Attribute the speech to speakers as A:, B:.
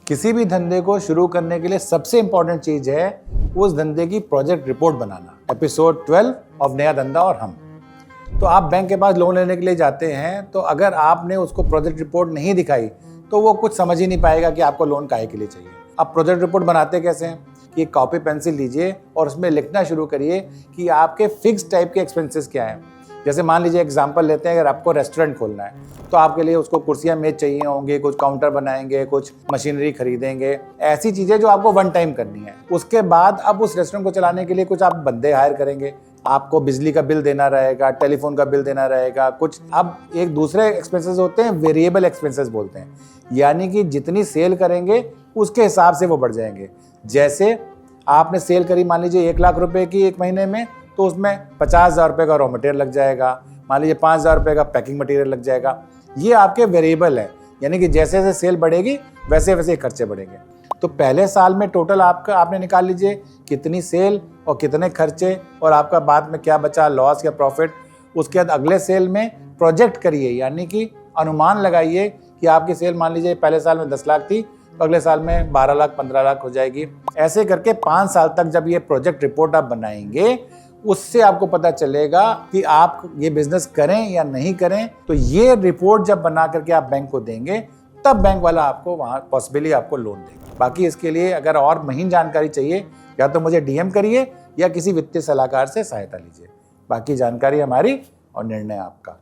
A: किसी भी धंधे को शुरू करने के लिए सबसे इंपॉर्टेंट चीज है उस धंधे की project report banana. Episode 12 of नया धंधा और हम। तो आप बैंक के पास लोन लेने के लिए जाते हैं, तो अगर आपने उसको प्रोजेक्ट रिपोर्ट नहीं दिखाई तो वो कुछ समझ ही नहीं पाएगा कि आपको लोन काहे के लिए चाहिए। अब प्रोजेक्ट रिपोर्ट बनाते कैसे हैं कि कॉपी पेंसिल लीजिए और उसमें लिखना शुरू करिए कि आपके फिक्स टाइप के एक्सपेंसेस क्या हैं। जैसे मान लीजिए एग्जांपल लेते हैं, अगर आपको रेस्टोरेंट खोलना है तो आपके लिए उसको कुर्सियां मेज चाहिए होंगे, कुछ काउंटर बनाएंगे, कुछ मशीनरी खरीदेंगे, ऐसी चीज़ें जो आपको वन टाइम करनी है। उसके बाद अब उस रेस्टोरेंट को चलाने के लिए कुछ आप बंदे हायर करेंगे, आपको बिजली का बिल देना रहेगा, टेलीफोन का बिल देना रहेगा कुछ। अब एक दूसरे एक्सपेंसेस होते हैं वेरिएबल एक्सपेंसेस बोलते हैं, यानी कि जितनी सेल करेंगे उसके हिसाब से वो बढ़ जाएंगे। जैसे आपने सेल करी मान लीजिए 1 लाख रुपए की एक महीने में, तो उसमें 50,000 रुपये का रॉ मटेरियल लग जाएगा, मान लीजिए 5,000 रुपये का पैकिंग मटेरियल लग जाएगा। ये आपके वेरिएबल है, यानी कि जैसे जैसे सेल बढ़ेगी वैसे वैसे खर्चे बढ़ेंगे। तो पहले साल में टोटल आपने निकाल लीजिए कितनी सेल और कितने खर्चे और आपका बाद में क्या बचा, लॉस या प्रॉफिट। उसके बाद अगले सेल में प्रोजेक्ट करिए, यानी कि अनुमान लगाइए कि आपकी सेल मान लीजिए पहले साल में 10 लाख थी तो अगले साल में 12 लाख 15 लाख हो जाएगी। ऐसे करके 5 साल तक जब ये प्रोजेक्ट रिपोर्ट आप बनाएंगे, उससे आपको पता चलेगा कि आप ये बिजनेस करें या नहीं करें। तो ये रिपोर्ट जब बना करके आप बैंक को देंगे, तब बैंक वाला आपको वहाँ पॉसिबली आपको लोन देगा। बाकी इसके लिए अगर और महीन जानकारी चाहिए, या तो मुझे डीएम करिए या किसी वित्तीय सलाहकार से सहायता लीजिए। बाकी जानकारी हमारी और निर्णय आपका।